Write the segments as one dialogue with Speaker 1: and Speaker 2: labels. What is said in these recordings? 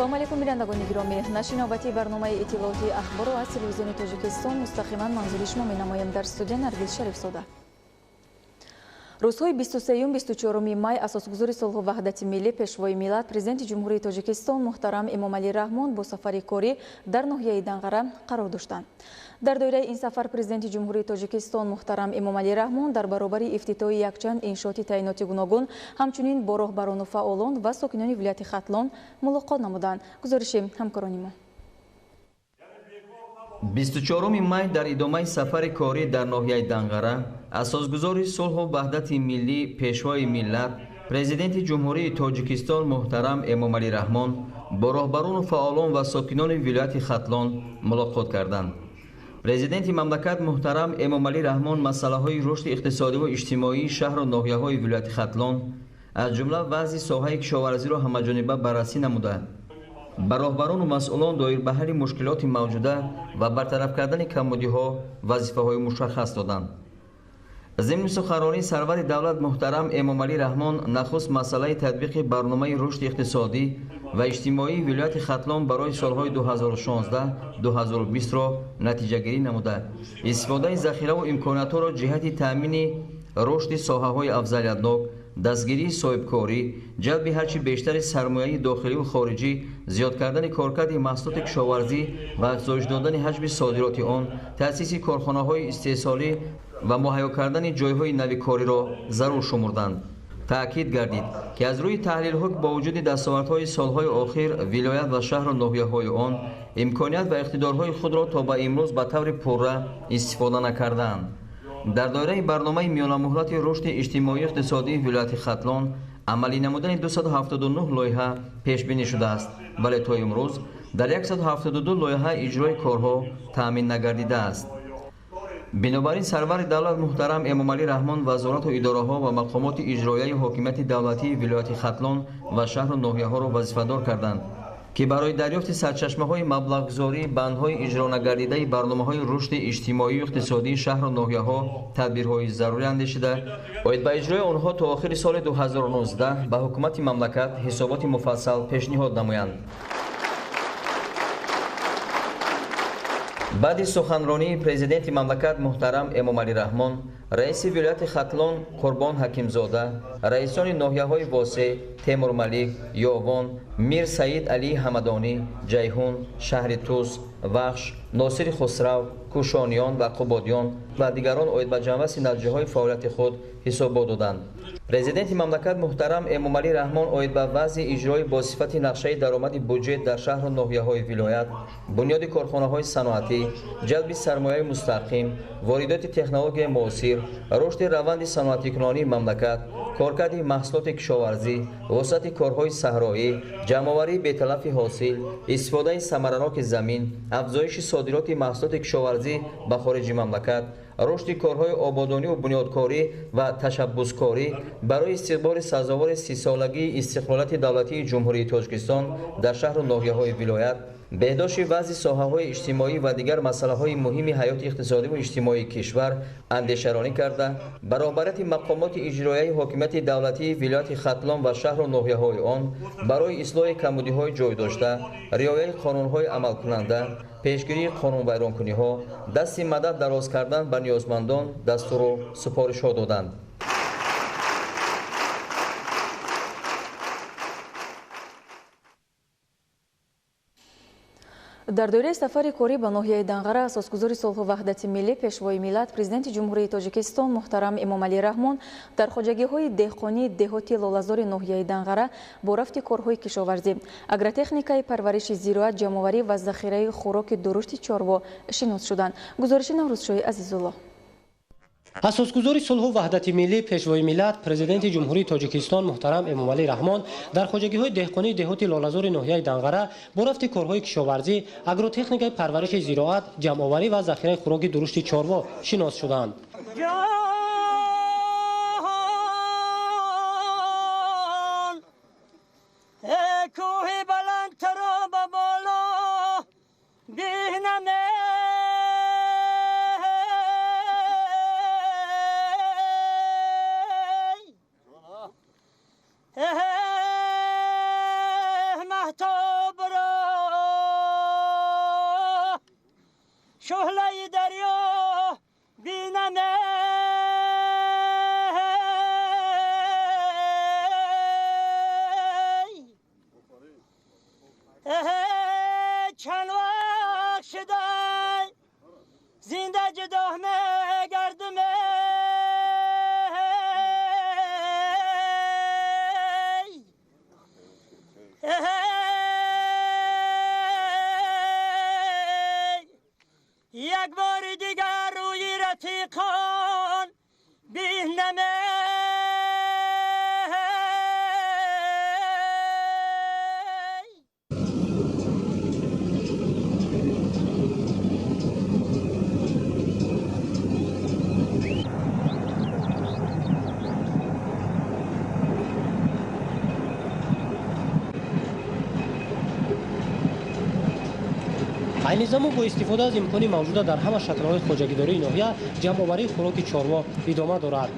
Speaker 1: салому алейкум бинандагони гиромӣ. нашри навбати барномаи иттилоъоти ахбору аз телевизиони Тоҷикистон мустақиман манзури шумо менамоям. Дар студия Наргиз Шарифзода. рӯзҳои 23-24 май асосгузори сулҳу ваҳдати миллӣ, пешвои миллат, президенти ҷумҳурии Тоҷикистон муҳтарам Эмомалӣ Раҳмон бо сафари корӣ дар ноҳияи Данғара қарор доштанд. дар доираи ин сафар президенти ҷумҳурии Тоҷикистон муҳтарам Эмомалӣ Раҳмон дар баробари ифтитоҳи якчанд иншооти таъиноти гуногун, ҳамчунин бо роҳбарону фаъолон ва сокинони вилояти Хатлон мулоқот намуданд. гузориши ҳамкорони мо.
Speaker 2: 24 май дар идомаи сафари корӣ дар ноҳияи Данғара, асосгузори сулҳу ваҳдати миллӣ, пешвои миллат, президенти ҷумҳурии Тоҷикистон муҳтарам Эмомалӣ Раҳмон бо роҳбарону фаъолон ва сокинони вилояти Хатлон мулоқот карданд. президенти мамлакат муҳтарам Эмомалӣ Раҳмон масъалаҳои рушди иқтисодиву иҷтимоии шаҳру ноҳияҳои вилояти Хатлон, аз ҷумла вазъи соҳаи кишоварзиро ҳамаҷониба баррасӣ намуда, ба роҳбарону масъулон доир ба ҳалли мушкилоти мавҷуда ва бартараф кардани камбудиҳо вазифаҳои мушаххас доданд. зимни суханронии сарвари давлат муҳтарам Эмомалӣ Раҳмон нахуст масъалаи татбиқи барномаи рушди иқтисодӣ ва иҷтимоии вилояти Хатлон барои солҳои 2016-2020-ро натиҷагирӣ намуда, истифодаи захираву имкониятҳоро ҷиҳати таъмини рушди соҳаҳои афзалиятнок, дастгирии соҳибкорӣ, ҷалби ҳарчи бештари сармояи дохиливу хориҷӣ, зиёд кардани коркарди маҳсулоти кишоварзӣ ва афзоиш додани ҳаҷми содироти он, таъсиси корхонаҳои истеҳсолӣ ва муҳайё кардани ҷойҳои нави кориро зарур шумурданд. таъкид гардид, ки аз рӯи таҳлилҳо бо вуҷуди дастовардҳои солҳои охир вилоят ва шаҳру ноҳияҳои он имконият ва иқтидорҳои худро то ба имрӯз ба таври пурра истифода накардаанд. дар доираи барномаи миёнамуҳлати рушди иҷтимоию иқтисодии вилояти Хатлон амалӣ намудани 279 лоиҳа пешбинӣ шудааст, вале то имрӯз дар 172 лоиҳа иҷрои корҳо таъмин нагардидааст. бинобар ин сарвари давлат муҳтарам Эмомалӣ Раҳмон вазорату идораҳо ва мақомоти иҷроияи ҳокимияти давлатии вилояти Хатлон ва шаҳру ноҳияҳоро вазифадор карданд, ки барои дарёфти сарчашмаҳои маблағгузорӣ, бандҳои иҷронагардидаи барномаҳои рушди иҷтимоию иқтисодии шаҳру ноҳияҳо тадбирҳои заруре андешида, оид ба иҷрои онҳо то охири соли 2019 ба ҳукумати мамлакат ҳисоботи муфассал пешниҳод намоянд. баъди суханронии президенти мамлакат муҳтарам Эмомалӣ Раҳмон, раиси вилояти Хатлон Қурбон Ҳакимзода, раисони ноҳияҳои Восеъ, Темур Малик, Ёвон, Мир Саид Алии Ҳамадонӣ, Ҷайҳун, шаҳри Тус, Вахш, Носири Хусрав, Кушониён ва Қубодиён ва дигарон оид ба ҷамъбасти натиҷаҳои фаъолияти худ ҳисобот доданд. президенти мамлакат муҳтарам Эмомалӣ Раҳмон оид ба вазъи иҷрои босифати нақшаи даромади буҷет дар шаҳру ноҳияҳои вилоят, бунёди корхонаҳои саноатӣ, ҷалби сармояи мустақим, воридоти технологияи муосир, рушди раванди саноатикунонии мамлакат, коркарди маҳсулоти кишоварзӣ, вусъати корҳои саҳроӣ, ҷамъоварии беталафи ҳосил, истифодаи самараноки замин, афзоиши содироти маҳсулоти кишоварзӣ ба хориҷи мамлакат, рушди корҳои ободониву бунёдкорӣ ва ташаббускорӣ барои истиқболи сазовори 30-солагии истиқлолияти давлатии ҷумҳурии Тоҷикистон дар шаҳру ноҳияҳои вилоят, беҳдошти вазъи соҳаҳои иҷтимоӣ ва дигар масъалаҳои муҳими ҳаёти иқтисодиву иҷтимоии кишвар андешаронӣ карда, ба роҳбарияти мақомоти иҷроияи ҳокимияти давлатии вилояти Хатлон ва шаҳру ноҳияҳои он барои ислоҳи камбудиҳои ҷойдошта, риояи қонунҳои амалкунанда, пешгирии қонунвайронкуниҳо, дасти мадад дароз кардан ба ниёзмандон дастуру супоришҳо доданд.
Speaker 1: дар доираи сафари корӣ ба ноҳияи Данғара асосгузори сулҳу ваҳдати миллӣ, пешвои миллат, президенти ҷумҳурии Тоҷикистон муҳтарам Эмомалӣ Раҳмон дар хоҷагиҳои деҳқонии деҳоти Лолазори ноҳияи Данғара бо рафти корҳои кишоварзӣ, агротехникаи парвариши зироат, ҷамъоварӣ ва захираи хӯроки дурушти чорво шинос шуданд. гузориши Наврӯзшоҳи Азизулло.
Speaker 3: асосгузори сулҳу ваҳдати миллӣ, пешвои миллат, президенти ҷумҳурии Тоҷикистон муҳтарам Эмомалӣ Раҳмон дар хоҷагиҳои деҳқонии деҳоти Лолазори ноҳияи Данғара бо рафти корҳои кишоварзӣ, агротехникаи парвариши зироат, ҷамъоварӣ ва захираи хӯроки дурушти чорво шинос шуданд.
Speaker 4: مهتاب را شهلای دریا بینمه چند وقت شدای زنده جدامه گردمه یک بار دیگر روی رفیقان بینمه
Speaker 3: عین زمان با استفاده از امکان موجود در همه شکل‌های خوجگیداری ناحیه جمع‌آوری خوراک چاروا ادامه دارد.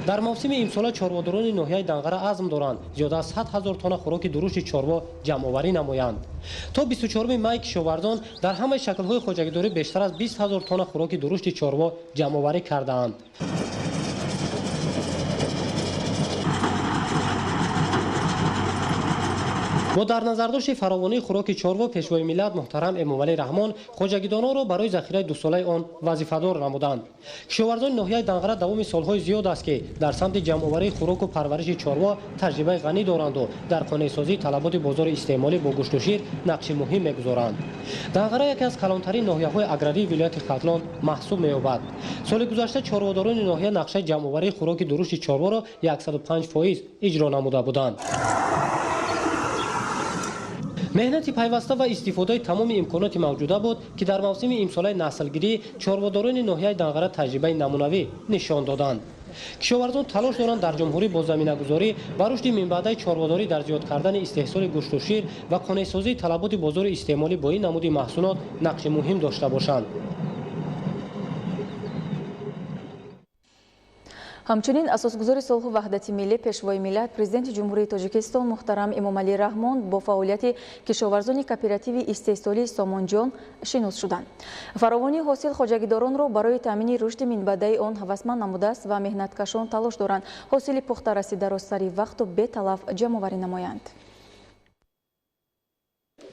Speaker 3: در موسم امسال چارواداران ناحیه دنقره عزم دارند زیاده از 100,000 تن خوراک درشت چاروا جمع‌آوری نمایند. تا 24 می کشاورزان در همه شکل‌های خوجگیداری بیشتر از 20,000 تن خوراک درشت چاروا جمع‌آوری کردند. با در نظر داشت فراوانی خوراک چاروا پیشوای ملت محترم امامعلی رحمان خوجگیدانان را برای ذخیره 2 ساله آن وظیفه‌دار نمودند. کشاورزان ناحیه دنقره دوام سالهای زیاد است که در سمت جمع‌آوری خوراک و پرورش چاروا تجربه غنی دارند و در قانع‌سازی طلبات بازار استعمالی با گوشت و شیر نقش مهم می‌گذارند. دنقره یکی از کلانترین ناحیه‌های اگراری ولایت ختلان محسوب می‌یابد. سال گذشته چارواداران ناحیه نقشه جمع‌آوری خوراک درشت چاروا را 105% اجرا نموده بودند. مهنت پیوسته و استفاده تمام امکانات موجوده بود که در موسم امسال نسلگیری چارواداران ناحیه دنقره تجربه نمونوی نشان دادند. کشاورزان تلاش دارند در جمهوری با زمینه‌گذاری و رشد منبع‌های چارواداری در زیاد کردن استحصال گوشت و شیر و قانع‌سازی طلبات بازار استعمالی با این نمود محصولات نقش مهم داشته باشند.
Speaker 1: همچنین اساسگذار صلح و وحدت ملی پیشوای ملت پرزیدنت جمهوری تاجیکستان محترم امامعلی رحمان با فعالیت کشاورزان کооپراتیو استحصالی سامانجان شناس شدند. فراوانی حاصل خوجگیداران را برای تامین رشد منبع‌های آن هوسمند نموده است و مهنتکشان تلاش دارند حاصل پخته رسیده را سری وقت و بی تلف جمع‌آوری نمایند.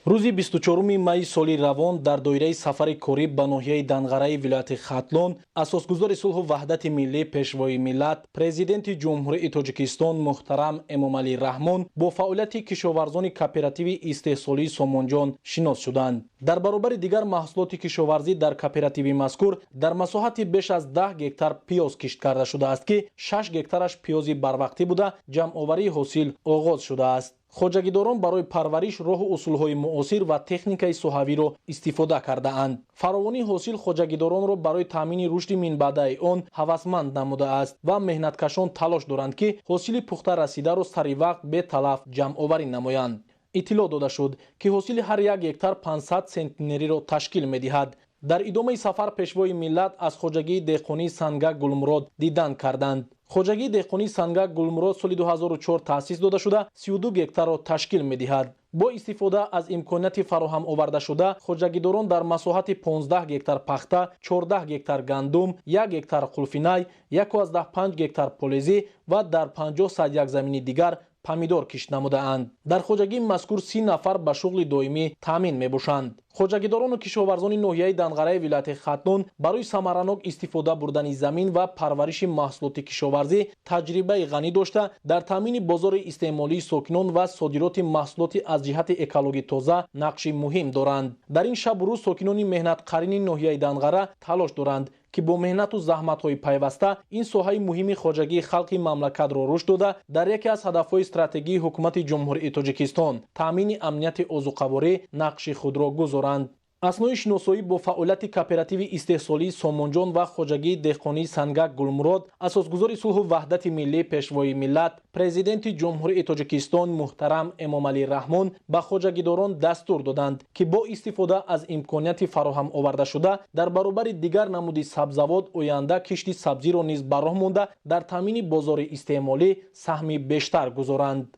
Speaker 5: روزی 24 مای соли равон дар доираи сафари корӣ ба ноҳияи данғараи вилояти хатлон асосгузори сулҳу ваҳдати миллӣ пешвои миллат президенти ҷумҳурии тоҷикистон муҳтарам эмомалӣ раҳмон бо фаъолияти кишоварзони кооперативи истеҳсолии сомонҷон шинос шуданд. дар баробари дигар маҳсулоти кишоварзӣ дар кооперативи мазкур дар масоҳати беш аз 10 гектар пиёз кишт карда шудааст ки 6 гектараш пиёзи барвақтӣ буда ҷамъоварии ҳосил оғоз шудааст. خوجگیداران برای پرورش راه و اصولهای معاصر و تکنیکای صحوی را استفاده کرده اند. فراوانی حاصل خوجگیداران را برای تامین رشد منبع‌های آن هوسمند نموده است و مهنتکشان تلاش دارند که حاصل پخته رسیده را سری وقت به تلف جمع آوری نمایند. اطلاع داده شد که حاصل هر یک هکتار 500 سنتینری را تشکیل می‌دهد. در ادامه سفر پیشوای ملت از خوجگی دهقانی سنگک گلمراد دیدن کردند. خوجگی دهقانی سنگک گلمراد سال 2004 تأسیس داده شده 32 گکتار را تشکیل می‌دهد. با استفاده از امکانات فراهم آورده شده خوجگیداران در مساحت 15 گکتار پخته، 14 گکتار گندم، 1 گکتار قلفینای، 1.5 گکتار پولیزی و در 50 سد یک زمین دیگر پامیدور کشت نموده اند. در خوجگی مذکور 30 نفر به شغل دائمی تامین می‌باشند. خوجگیداران و کشاورزان ناحیه دنقره ولایت ختلون برای ثمراناک استفاده بردن زمین و پرورش محصولات کشاورزی تجربه غنی داشته در تامین بازار استعمالی ساکنان و صادرات محصولات از جهت اکولوژی تازه نقش مهم دارند. در این شب روز ساکنان مهنتکاران ناحیه دنقره تلاش دارند که با مهنت و زحمت‌های پیوسته این ساحه مهم خوجگی خلق مملکت را رشد داده در یکی از هدف‌های استراتژی حکومت جمهوری تاجیکستان تامین امنیت اوزوقواری نقش خود را گذارند. اثنای شناسایی با فعالیت کооپراتیو استحصالی سامانجان و خوجگی دهقانی سنگک گلمراد اساسگذار صلح و وحدت ملی پیشوای ملت پرزیدنت جمهوری تاجیکستان محترم امامعلی رحمان به خوجگیداران دستور دادند که با استفاده از امکانات فراهم آورده شده در برابر دیگر نمود سبزوات آینده کشت سبزی را نیز بر راه مانده در تامین بازار استعمالی سهمی بیشتر گذارند.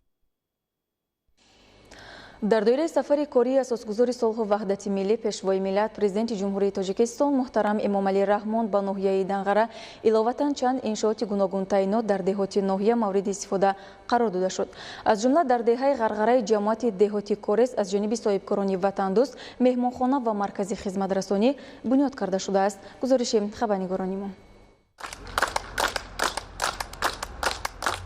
Speaker 1: дар доираи сафари кории асосгузори солҳу ваҳдати миллӣ пешвои миллат президенти ҷумҳурии тоҷикистон муҳтарам Эмомалӣ Раҳмон ба ноҳияи Данғара иловатан чанд иншооти гуногун таъйинот дар деҳоти ноҳия мавриди истифода қарор дода шуд. Аз ҷумла дар деҳаи ғарғараи ҷамоати деҳоти Корес аз ҷониби соҳибкорони ватандӯст меҳмонхона ва маркази хизматрасонӣ бунёд карда шудааст. Гузориши хабарнигорони мо.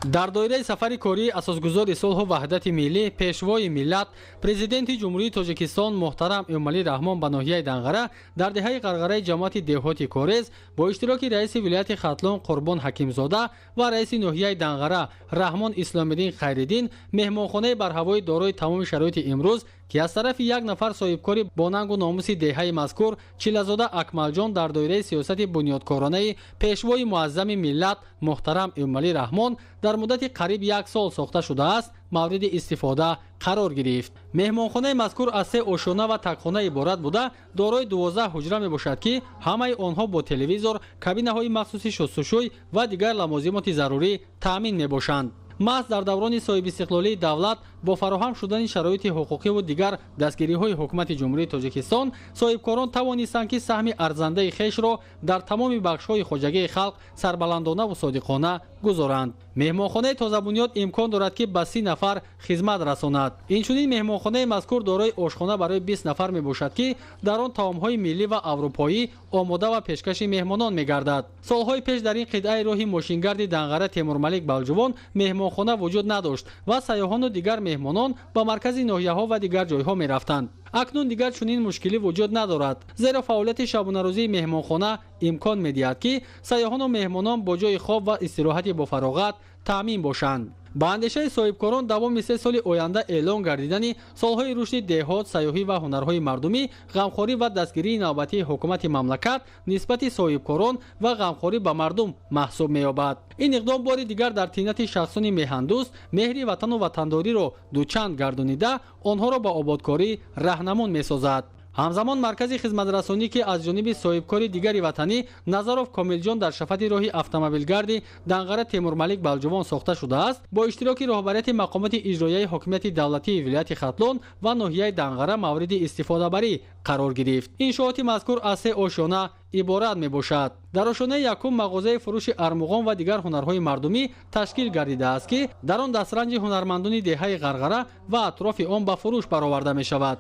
Speaker 6: дар доираи сафари кории асосгузори сулҳу ваҳдати миллӣ пешвои миллат президенти ҷумҳурии тоҷикистон муҳтарам Эмомалӣ Раҳмон ба ноҳияи Данғара дар деҳаи ғарғараи ҷамоати деҳоти Корез бо иштироки раиси вилояти Хатлон Қурбон Ҳакимзода ва раиси ноҳияи Данғара Раҳмон Исломиддин Хайриддин меҳмонхонаи барҳавои дорои тамоми шароити имрӯз ки аз тарафи як нафар соҳибкори бо нангу номуси деҳаи мазкур Чилазода Акмалҷон дар доираи сиёсати бунёдкоронаи пешвои муаззами миллат муҳтарам Эмомалӣ Раҳмон дар муддати қариб як сол сохта шудааст мавриди истифода қарор гирифт. меҳмонхонаи мазкур аз 3 ошона ва такхона иборат буда дорои 12 ҳуҷра мебошад ки ҳамаи онҳо бо телевизор, кабинаҳои махсуси шустушӯй ва дигар ламозимоти зарурӣ таъмин мебошанд. маҳз дар даврони соҳибистиқлолии давлат бо фароҳам шудани шароити ҳуқуқиву дигар дастгириҳои ҳукумати ҷумҳурии тоҷикистон соҳибкорон тавонистанд ки саҳми арзандаи хешро дар тамоми бахшҳои хоҷагии халқ сарбаландонаву содиқона гузоранд. меҳмонхонаи тозабунёд имкон дорад ки ба 30 нафар хизмат расонад. инчунин меҳмонхонаи мазкур дорои ошхона барои 20 нафар мебошад ки дар он таомҳои миллӣ ва аврупоӣ омода ва пешкаши меҳмонон мегардад. солҳои пеш дар ин қитъаи роҳи мошингарди Данғара Темурмалик Балҷувон меҳмонхона вуҷуд надошт ва сайёҳону дигар меҳмонон ба маркази ноҳияҳо ва дигар ҷойҳо мерафтанд. акнун дигар чунин мушкилӣ вуҷуд надорад, зеро фаъолияти шабонарӯзии меҳмонхона имкон медиҳад ки сайёҳону меҳмонон бо ҷои хоб ва истироҳати бофароғат таъмин бошанд. ба андешаи соҳибкорон давоми 3 соли оянда эълон гардидани солҳои рушди деҳот, сайёҳӣ ва ҳунарҳои мардумӣ, ғамхорӣ ва дастгирии навбатии ҳукумати мамлакат нисбати соҳибкорон ва ғамхорӣ ба мардум маҳсуб меёбад. ин иқдом бори дигар дар тинати шахсони меҳандӯст меҳри ватану ватандориро дучанд гардонида онҳоро ба ободкорӣ раҳнамун месозад. ҳамзамон маркази хизматрасонӣ ки аз ҷониби соҳибкори дигари ватанӣ Назаров Комилҷон дар шафати роҳи автомобилгарди Данғара Темурмалик Балҷувон сохта шудааст, бо иштироки роҳбарияти мақомоти иҷроияи ҳокимияти давлатии вилояти Хатлон ва ноҳияи Данғара мавриди истифодабарӣ қарор гирифт. иншооти мазкур аз 3 ошона иборат мебошад. дар ошонаи якум мағозаи фурӯши армуғон ва дигар ҳунарҳои мардумӣ ташкил гардидааст ки дар он дастранҷи ҳунармандони деҳаи Ғарғара ва атрофи он ба фурӯш бароварда мешавад.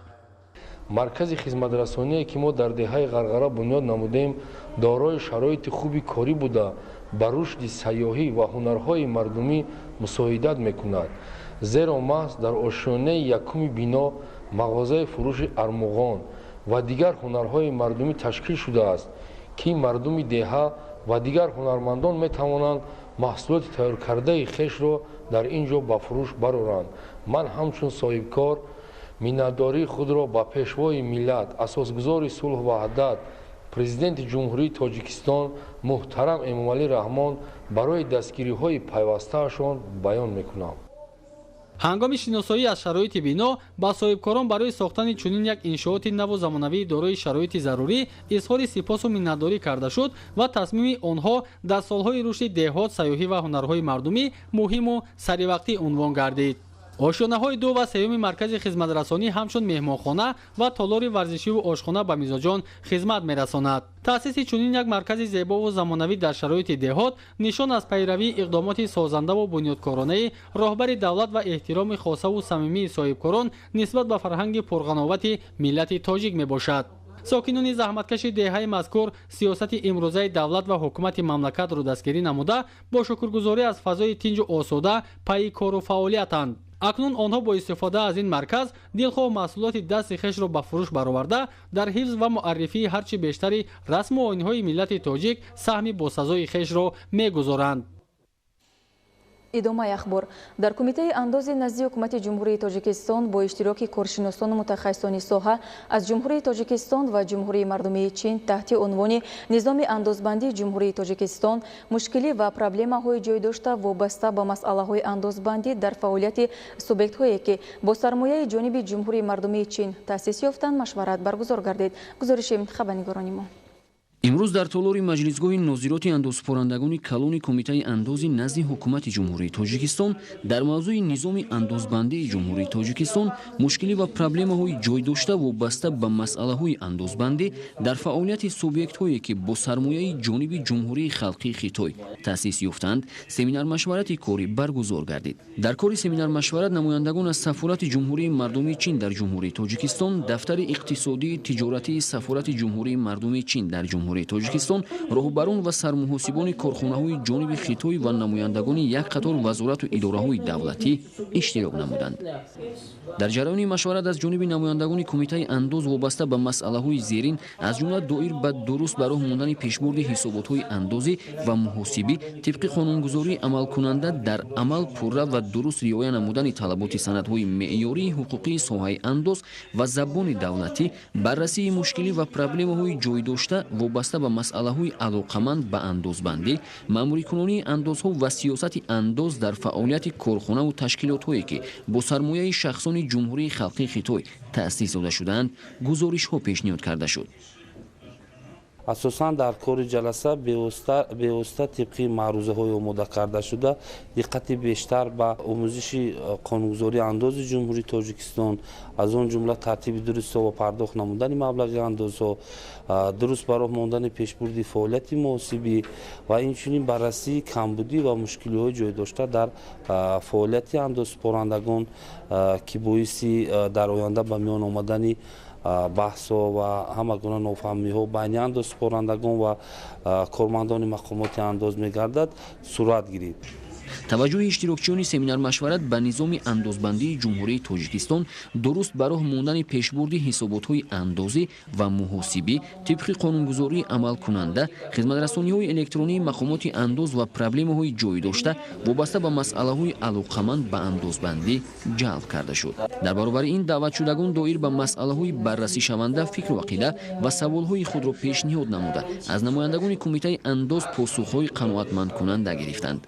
Speaker 7: маркази хизматрасоние ки мо дар деҳаи Ғарғара бунёд намудем дорои шароити хуби корӣ буда ба рушди сайёҳӣ ва ҳунарҳои мардумӣ мусоидат мекунад. зеро маҳз дар ошонаи якуми бино мағозаи фурӯши армуғон ва дигар ҳунарҳои мардумӣ ташкил шудааст ки мардуми деҳа ва дигар ҳунармандон метавонанд маҳсулоти тайёркардаи хешро дар ин ҷо ба фурӯш бароранд. ман ҳамчун соҳибкор миннатдории худро ба пешвои миллат асосгузори сулҳ ва ваҳдат президенти ҷумҳурии тоҷикистон муҳтарам Эмомалӣ Раҳмон барои дастгириҳои пайвастаашон баён мекунам.
Speaker 6: ҳангоми шиносоӣ аз шароити бино ба соҳибкорон барои сохтани чунин як иншооти наву замонавии дорои шароити зарурӣ изҳори сипосу миннатдорӣ карда шуд ва тасмими онҳо дар солҳои рушди деҳот, сайёҳӣ ва ҳунарҳои мардумӣ муҳиму саривақтӣ унвон гардид. ошонаҳои 2 ва 3 маркази хизматрасонӣ ҳамчун меҳмонхона ва толори варзишиву ошхона ба мизоҷон хизмат мерасонад. таъсиси чунин як маркази зебову замонавӣ дар шароити деҳот нишон аз пайравии иқдомоти созандаву бунёдкоронаи роҳбари давлат ва эҳтироми хосаву самимии соҳибкорон нисбат ба фарҳанги пурғановати миллати тоҷик мебошад. сокинони заҳматкаши деҳаи мазкур сиёсати имрӯзаи давлат ва ҳукумати мамлакатро дастгирӣ намуда бо шукргузорӣ аз фазои тинҷу осуда пайи кору фаъолиятанд. акнун онҳо бо истифода аз ин марказ дилхоҳ маҳсулоти дасти хешро ба фурӯш бароварда дар ҳифз ва муаррифии ҳарчи бештари расму оинҳои миллати тоҷик саҳми босазои хешро мегузоранд.
Speaker 1: идомаи ахбор. дар кумитаи андози назди ҳукумати ҷумҳурии тоҷикистон бо иштироки коршиносону мутахассисони соҳа аз ҷумҳурии тоҷикистон ва ҷумҳурии мардумии чин таҳти унвони низоми андозбандии ҷумҳурии тоҷикистон мушкилӣ ва проблемаҳои ҷойдошта вобаста ба масъалаҳои андозбандӣ дар фаъолияти субъектҳое ки бо сармояи ҷониби ҷумҳурии мардумии чин таъсис ёфтанд машварат баргузор гардид. гузориши хабарнигорони мо.
Speaker 8: имрӯз дар толори маҷлисгоҳи нозироти андозпорандагони калони Комитаи андози назди ҳукумати Ҷумҳурии Тоҷикистон дар мавзӯи низоми андозбандии Ҷумҳурии Тоҷикистон мушкилӣ ва проблемаҳои ҷойдошта вобаста ба масъалаҳои андозбандӣ дар фаъолияти субъектҳое ки бо сармояи ҷониби Ҷумҳурии Халқии Хитой таъсис ёфтанд семинар-машварати корӣ баргузор гардид. Дар кори семинар-машварат намояндагон аз Сафорати Ҷумҳурии Мардумии Чин дар Ҷумҳурии Тоҷикистон, Дафтари иқтисодии тиҷоратии Сафорати Ҷумҳурии Мардумии Чин дар Ҷумҳурии Тоҷикистон, роҳбарон ва сармуҳосибони корхонаҳои ҷониби Хитой ва намояндагони як қатор вазорату идораҳои давлатӣ иштирок намуданд. дар ҷараёни машварат аз ҷониби намояндагони Кумитаи андоз вобаста ба масъалаҳои зерин аз ҷумла доир ба дуруст ба роҳ мондани пешбурди ҳисоботҳои андозӣ ва муҳосибӣ тибқи қонунгузории амалкунанда дар амал пурра ва дуруст риоя намудани талаботи санадҳои меъёрии ҳуқуқии соҳаи андоз ва забони давлатӣ, баррасии мушкилӣ ва проблемаҳои ҷойдошта вобаста ба масъалаҳои алоқаманд ба андозбандӣ, маъмурикунонии андозҳо ва сиёсати андоз дар фаъолияти корхонаву ташкилотҳое ки бо сармояи шахсони Ҷумҳурии Халқии Хитой таъсис дода шудаанд, гузоришҳо пешниҳод карда шуд.
Speaker 9: اساساً در کار جلسه بیوسته طبقی معروضه های آماده کرده شده دقت بیشتر به آموزش قانونگذاری انداز جمهوری تاجیکستان، از آن جمله ترتیب درست و پرداخت نمودن مبلغ اندازها، درست برای ماندن پیشبرد فعالیت محاسبی و اینچنین بررسی کمبودی و مشکلی های جای داشته در فعالیت اندازپارندگان که باعث در آینده به میان آمدن بحث و همه گونه نافهمی ها بین اندازپارندگان و کارمندان مقامات انداز می‌گردد صورت گیرید.
Speaker 8: таваҷҷӯҳи иштирокчиёни семинар-машварат ба низоми андозбандии Ҷумҳурии Тоҷикистон дуруст ба роҳ мондани пешбурди ҳисоботҳои андозӣ ва муҳосибӣ тибқи қонунгузории амалкунанда, хизматрасониҳои электронии мақомоти андоз ва проблемаҳои ҷойдошта вобаста ба масъалаҳои алоқаманд ба андозбандӣ ҷалб карда шуд. дар баробари ин даъватшудагон доир ба масъалаҳои баррасишаванда фикру ақида ва саволҳои худро пешниҳод намуда аз намояндагони Кумитаи андоз посухҳои қаноатмандкунанда гирифтанд.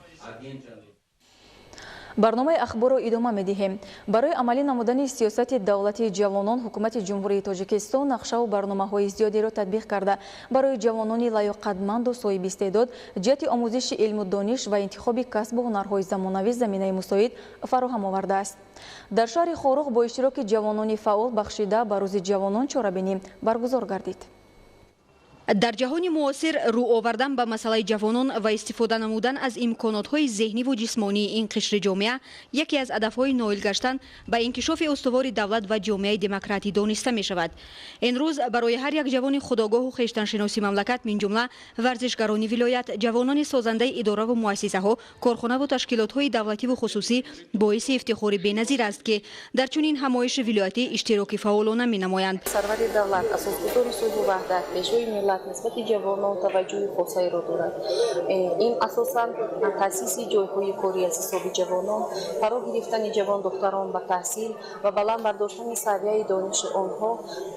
Speaker 1: барномаи ахборро идома медиҳем. Барои амалӣ намудани сиёсати давлати ҷавонон ҳукумати Ҷумҳурии Тоҷикистон нақшаву барномаҳои зиёдеро татбиқ карда барои ҷавонони лаёқатманду соҳиби истеъдод ҷиҳати омӯзиши илму дониш ва интихоби касбу ҳунарҳои замонавӣ заминаи мусоид фароҳам овардааст. дар шаҳри Хорух бо иштироки ҷавонони фаъол бахшида ба рӯзи ҷавонон чорабинӣ баргузор гардид.
Speaker 10: дар ҷаҳони муосир рӯ овардан ба масъалаи ҷавонон ва истифода намудан аз имконотҳои зеҳниву ҷисмонии ин қишри ҷомеа яке аз адафҳои ноил гаштан ба инкишофи устувори давлат ва ҷомеаи демократӣ дониста мешавад. имрӯз барои ҳар як ҷавони худогоҳу хештаншиноси мамлакат мин ҷумла варзишгарони вилоят, ҷавонони созандаи идораву муассисаҳо, корхонаву ташкилотҳои давлативу хусусӣ боиси ифтихори беназир аст ки дар чунин ҳамоиши вилоятӣ иштироки фаъолона менамоянд.
Speaker 11: сарвари давлат асосгузори сулҳу ваҳдат пешвои миллат нисбати ҷавонон таваҷҷӯҳи хосаеро дорад. ин асосан таъсиси ҷойҳои корӣ аз ҳисоби ҷавонон, фаро гирифтани ҷавон духтарон ба таҳсил ва баланд бардоштани савияи дониши онҳо,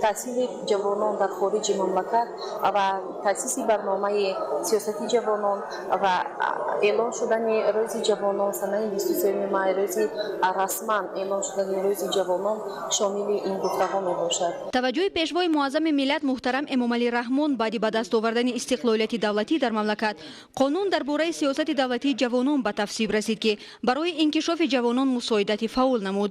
Speaker 11: таъсили ҷавонон дар хориҷи мамлакат ва таъсиси барномаи сиёсати ҷавонон ва эълон шудани рӯзи ҷавонон санаи 23 май рӯзи расман эълон шудани рӯзи ҷавонон шомили ин гуфтаҳо мебошад.
Speaker 10: таваҷҷӯҳи пешвои муаззами миллат муҳтарам Эмомалӣ Раҳмон баъди ба даст овардани истиқлолияти давлатӣ дар мамлакат қонун дар бораи сиёсати давлатии ҷавонон ба тавсиб расид ки барои инкишофи ҷавонон мусоидати фаъол намуд.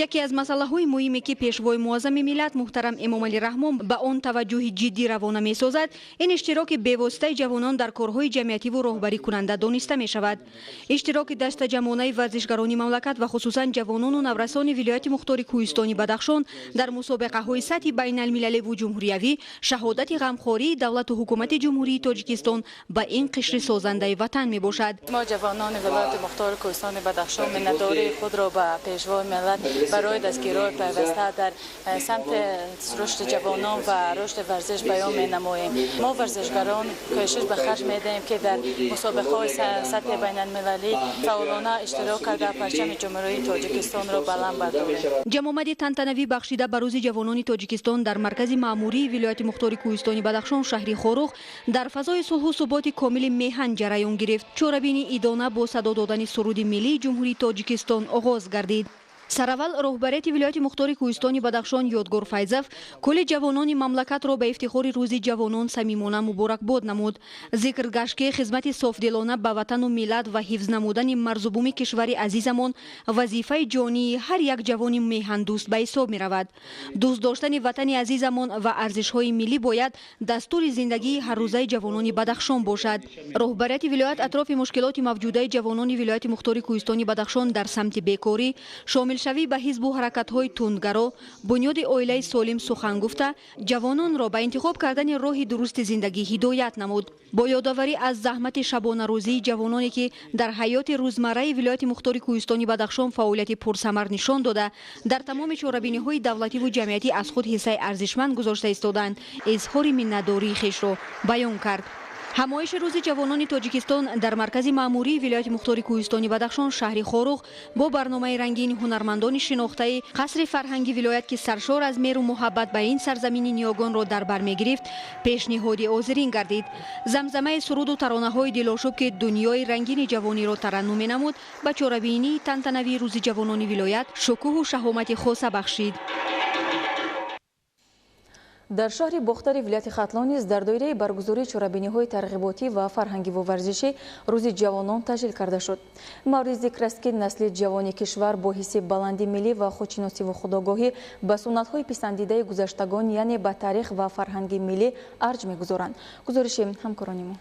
Speaker 10: яке аз масъалаҳои муҳиме ки пешвои муаззами миллат муҳтарам Эмомалӣ Раҳмон ба он таваҷҷӯҳи ҷиддӣ равона месозад, ин иштироки бевоситаи ҷавонон дар корҳои ҷамъиятиву роҳбарикунанда дониста мешавад. иштироки дастаҷамонаи варзишгарони мамлакат ва хусусан ҷавонону наврасони вилояти мухтори Кӯҳистони Бадахшон дар мусобиқаҳои сатҳи байналмилаливу ҷумҳуриявӣ шаҳодати ғамхории давлату ҳукумати Ҷумҳурии Тоҷикистон ба ин қишри созандаи ватан мебошад.
Speaker 11: мо ҷавонони вилояти мухтори Кӯҳистони Бадахшон миннатдории худро ба пешвои миллат барои дастгирии пайваста дар самти рушди ҷавонон ва рушди варзиш баён менамоем. мо варзишгарон кӯшиш ба харҷ медиҳем ки дар мусобиқаҳои сатҳи байналмилалӣ фаъолона иштирок карда парчами Ҷумҳурии Тоҷикистонро баланд бардорем.
Speaker 10: ҷамомади тантанавӣ бахшида ба рӯзи ҷавонони Тоҷикистон дар маркази маъмурии вилояти мухтори Кӯҳистони Бадахшон шаҳри Хорух дар фазои сулҳу суботи комили меҳан ҷараён гирифт. чорабини идона бо садо додани суруди миллии Ҷумҳурии Тоҷикистон оғоз гардид. сараввал роҳбарияти вилояти мухтори кӯҳистони Бадахшон Ёдгор Файзов кулли ҷавонони мамлакатро ба ифтихори рӯзи ҷавонон самимона муборакбод намуд. зикр гашт ки хизмати софдилона ба ватану миллат ва ҳифз намудани марзубуми кишвари азизамон вазифаи ҷонии ҳар як ҷавони меҳандӯст ба ҳисоб меравад. дӯст доштани ватани азизамон ва арзишҳои миллӣ бояд дастури зиндагии ҳаррӯзаи ҷавонони Бадахшон бошад. роҳбарияти вилоят атрофи мушкилоти мавҷудаи ҷавонони вилояти мухтори кӯҳистони Бадахшон дар самти бекорӣ, шомилшавӣ ба ҳизбу ҳаракатҳои тундгаро, бунёди оилаи солим сухан гуфта, ҷавононро ба интихоб кардани роҳи дурусти зиндагӣ ҳидоят намуд. бо ёдоварӣ аз заҳмати шабонарӯзии ҷавононе ки дар ҳаёти рӯзмарраи вилояти мухтори кӯҳистони Бадахшон фаъолияти пурсамар нишон дода, дар тамоми чорабиниҳои давлативу ҷамъиятӣ аз худ ҳиссаи арзишманд гузошта истоданд, изҳори миннатдории хешро баён кард. ҳамоиши рӯзи ҷавонони Тоҷикистон дар маркази маъмурии вилояти мухтори кӯҳистони Бадахшон шаҳри Хоруғ бо барномаи рангини ҳунармандони шинохтаи қасри фарҳанги вилоят ки саршор аз меҳру муҳаббат ба ин сарзамини ниёгонро дар бар мегирифт, пешниҳоди озирин гардид. замзамаи суруду таронаҳои дилошӯб ки дунёи рангини ҷавониро тараннум менамуд, ба чорабинии тантанавии рӯзи ҷавонони вилоят шукӯҳу шаҳомати хоса бахшид.
Speaker 1: дар шаҳри бохтари вилояти Хатлон низ дар доираи баргузории чорабиниҳои тарғиботӣ ва фарҳангиву варзишӣ рӯзи ҷавонон таҷлил карда шуд. маврид зикр аст ки насли ҷавони кишвар бо ҳисси баланди миллӣ ва худшиносиву худогоҳӣ ба суннатҳои писандидаи гузаштагон, яъне ба таърих ва фарҳанги миллӣ арҷ мегузоранд. гузориши ҳамкорони мо.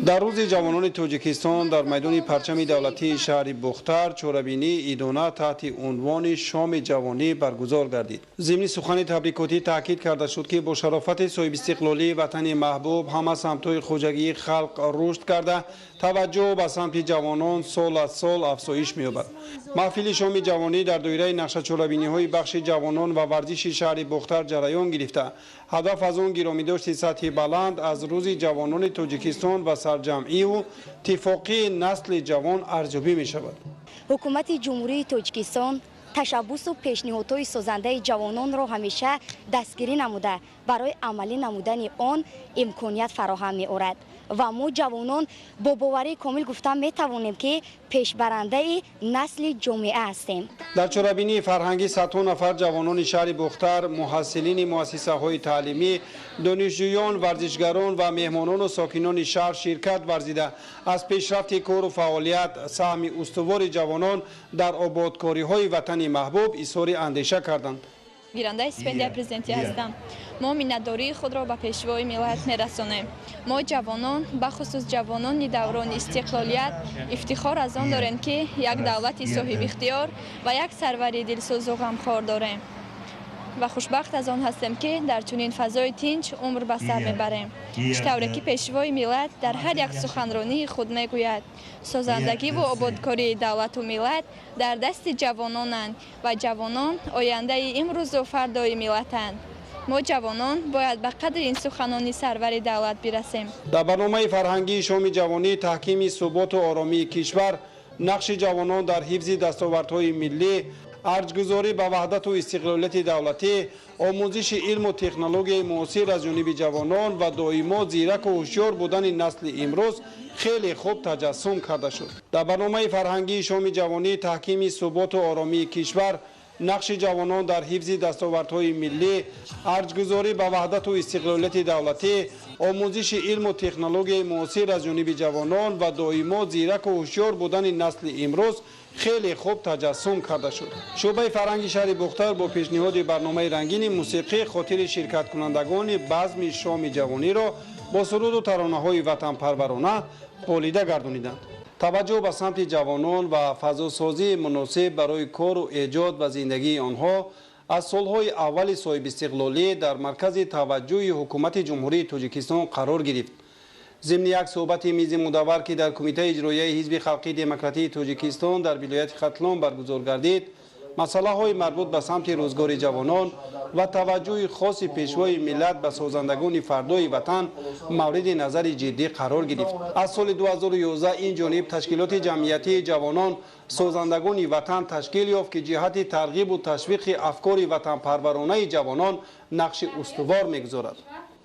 Speaker 12: дар рӯзи ҷавонони Тоҷикистон дар майдони парчами давлатии шаҳри Бухтар чорабинии идона таҳти унвони шоми ҷавонӣ баргузор гардид. зимни сухани табрикотӣ таъкид карда шуд ки бо шарофати соҳибистиқлолии ватани маҳбуб ҳама самтҳои хуҷагии халқ рушд карда, таваҷҷӯҳ ба самти ҷавонон сол аз сол афзоиш меёбад. маҳфили шоми ҷавонӣ дар доираи нақшачорабиниҳои бахши ҷавонон ва варзиши шаҳри Бухтар ҷараён гирифта, ҳадаф аз он гиромидошти сатҳи баланд аз рӯзи ҷавонони Тоҷикистон ба сарҷамъию тифоқии насли ҷавон арзёбӣ мешавад.
Speaker 13: ҳукумати ҷумҳурии Тоҷикистон ташаббусу пешниҳодҳои созандаи ҷавононро ҳамеша дастгирӣ намуда, барои амалӣ намудани он имконият фароҳам меорад ва мо ҷавонон бо боварии комил гуфта метавонем ки пешбарандаи насли ҷомеа ҳастем.
Speaker 12: дар чорабинии фарҳангӣ садҳо нафар ҷавонони шаҳри Бухтар, муҳассилини муассисаҳои таълимӣ, донишҷӯён, варзишгарон ва меҳмонону сокинони шаҳр ширкат варзида аз пешрафти кору фаъолият саҳми устувори ҷавонон дар ободкориҳои ватани маҳбуб изҳори андеша карданд.
Speaker 14: гирандаи стипендияи президентӣ ҳастам. мо миннатдории худро ба пешвои миллат мерасонем. мо ҷавонон, бахусус ҷавонони даврони истиқлолият, ифтихор аз он дорем ки як давлати соҳибихтиёр ва як сарвари дилсӯзу ғамхор дорем ва хушбахт аз он ҳастем ки дар чунин фазои тинч умр ба сар мебарем. штавре ки пешвои миллат дар ҳар як суханронии худ мегӯяд, созандагиву ободкории давлату миллат дар дасти ҷавононанд ва ҷавонон ояндаи имрӯзу фардои миллатанд. мо ҷавонон бояд ба қадри ин суханони сарвари давлат бирасем.
Speaker 12: дар барномаи фарҳангии шоми ҷавонӣ таҳкими суботу оромии кишвар, нақши ҷавонон дар ҳифзи дастовардҳои миллӣ, арҷгузорӣ ба ваҳдату истиқлолияти давлатӣ, омӯзиши илму технологияи муосир аз ҷониби ҷавонон ва доимо зираку ҳушёр будани насли имрӯз хеле хуб таҷассум карда шуд. дар барномаи фарҳангии шоми ҷавонӣ таҳкими суботу оромии кишвар, нақши ҷавонон дар ҳифзи дастовардҳои миллӣ, арҷгузорӣ ба ваҳдату истиқлолияти давлатӣ, омӯзиши илму технологияи муосир аз ҷониби ҷавонон ва доимо зираку ҳушёр будани насли имрӯз хеле хуб таҷассум карда шуд. шӯъбаи фарҳанги шаҳри Бухтар бо пешниҳоди барномаи рангини мусиқӣ хотири ширкаткунандагони базми шоми ҷавониро бо суруду таронаҳои ватанпарварона болида гардониданд. таваҷҷӯҳ ба самти ҷавонон ва фазосозии муносиб барои кору эҷод ва зиндагии онҳо аз солҳои аввали соҳибистиқлолӣ дар маркази таваҷҷӯҳи ҳукумати ҷумҳурии Тоҷикистон қарор гирифт. зимни як суҳбати мизи мудаввар ки дар кумитаи иҷроияи ҳизби халқии демократии Тоҷикистон дар вилояти Хатлон баргузор гардид, масъалаҳои марбут ба самти рӯзгори ҷавонон ва таваҷҷӯҳи хоси пешвои миллат ба созандагони фардои ватан мавриди назари ҷиддӣ қарор гирифт. аз соли 2011 ин ҷониб ташкилоти ҷамъиятии ҷавонон созандагони ватан ташкил ёфт ки ҷиҳати тарғибу ташвиқи афкори ватанпарваронаи ҷавонон нақши устувор мегузорад.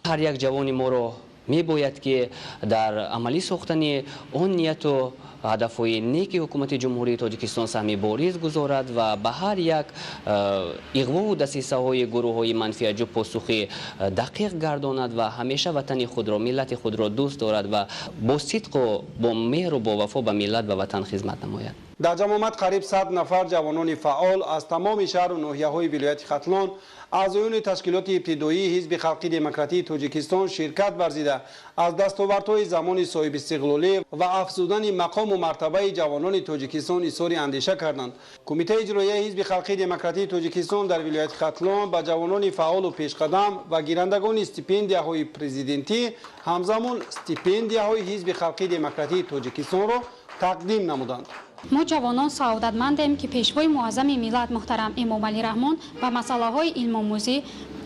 Speaker 15: ҳар як ҷавони моро мебояд ки дар амалӣ сохтани он нияту ҳадафҳои неки ҳукумати ҷумҳурии тоҷикистон саҳми бориз гузорад ва ба ҳар як иғвову дасисаҳои гурӯҳҳои манфиаҷӯ посухи дақиқ гардонад ва ҳамеша ватани худро, миллати худро дӯст дорад ва бо сидқу бо меҳру бо вафо ба миллат ва ватан хизмат намояд.
Speaker 12: дар ҷамъомад қариб 100 нафар ҷавонони фаъол аз тамоми шаҳру ноҳияҳои вилояти хатлон аъзоёни ташкилоти ибтидоии ҳизби халқи демократии тоҷикистон ширкат варзида аз дастовардҳои замони соҳибистиқлолӣ ва афзудани мақому мартабаи ҷавонони тоҷикистон изҳори андеша карданд. Кумитаи иҷроияи ҳизби халқи демократии тоҷикистон дар вилояти хатлон ба ҷавонони фаъолу пешқадам ва гирандагони стипендияҳои президентӣ ҳамзамон стипендияҳои ҳизби халқи демократии тоҷикистонро тақдим намуданд.
Speaker 16: мо ҷавонон саодатмандем ки пешвои муаззами миллат муҳтарам Эмомалӣ Раҳмон ба масъалаҳои илмомӯзӣ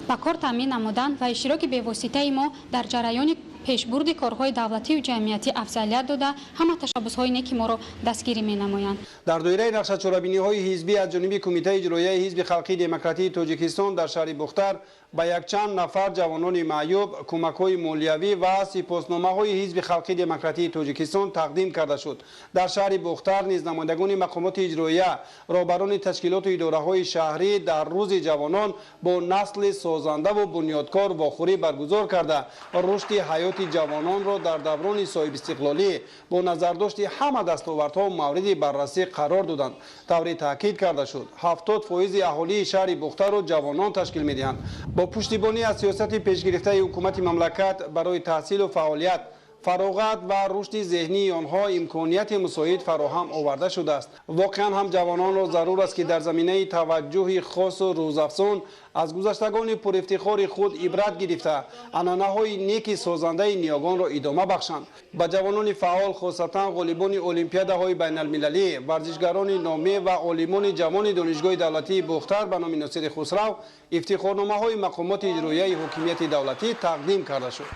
Speaker 16: ба кор таъмин намуданд ва иштироки бевоситаи мо дар ҷараёни пешбурди корҳои давлатию ҷамъиятӣ афзалият дода ҳама ташаббусҳои неки моро дастгирӣ менамоянд.
Speaker 12: дар доираи нақшачорабиниҳои ҳизбӣ аз ҷониби Кумитаи иҷроияи ҳизби халқи демократии тоҷикистон дар шаҳри Бухтар ба якчанд нафар ҷавонони маъюб кӯмакҳои молиявӣ ва сипосномаҳои ҳизби халқи демократии тоҷикистон тақдим карда шуд. дар шаҳри Бухтар низ намоядагони мақомоти иҷроия, роҳбарони ташкилоту идораҳои шаҳрӣ дар рӯзи ҷавонон бо насли созандаву бунёдкор вохӯрӣ баргузор карда рушди ҳаёти ҷавононро дар даврони соҳибистиқлолӣ бо назардошти ҳама дастовардҳо мавриди баррасӣ қарор доданд. тавре таъкид карда шуд 70% аҳолии шаҳри Бухтарро ҷавонон ташкил медиҳанд. бо пуштибонӣ аз сиёсати пешгирифтаи ҳукумати мамлакат барои таҳсилу фаъолият, фароғат ва рушди зеҳнии онҳо имконияти мусоид фароҳам оварда шудааст. воқеан ҳам ҷавононро зарур аст ки дар заминаи таваҷҷӯҳи хосу рӯзафзон аз гузаштагони пурифтихори худ ибрат гирифта анъанаҳои неки созандаи ниёгонро идома бахшанд. ба ҷавонони фаъол хосатан ғолибони олимпиадаҳои байналмилалӣ, варзишгарони номӣ ва олимони ҷавони донишгоҳи давлатии Бухтар ба номи Носири Хусрав ифтихорномаҳои мақомоти иҷроияи ҳокимияти давлатӣ тақдим карда шуд.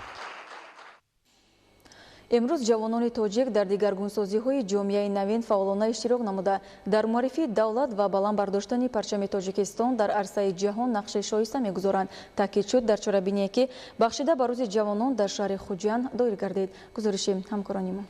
Speaker 1: امروز جوانان تاجیک در دیگرگونسازی‌های جامعه نوین فعالانه اشتراک نموده در معرفی دولت و بلند برداشتن پرچم تاجیکستان در عرصه جهان نقش شایسته می‌گذارند. تاکید شد در چهاربینی که بخشیده به روز جوانان در شهر خوجیان دایر گردید. گزارش همکارانی ما.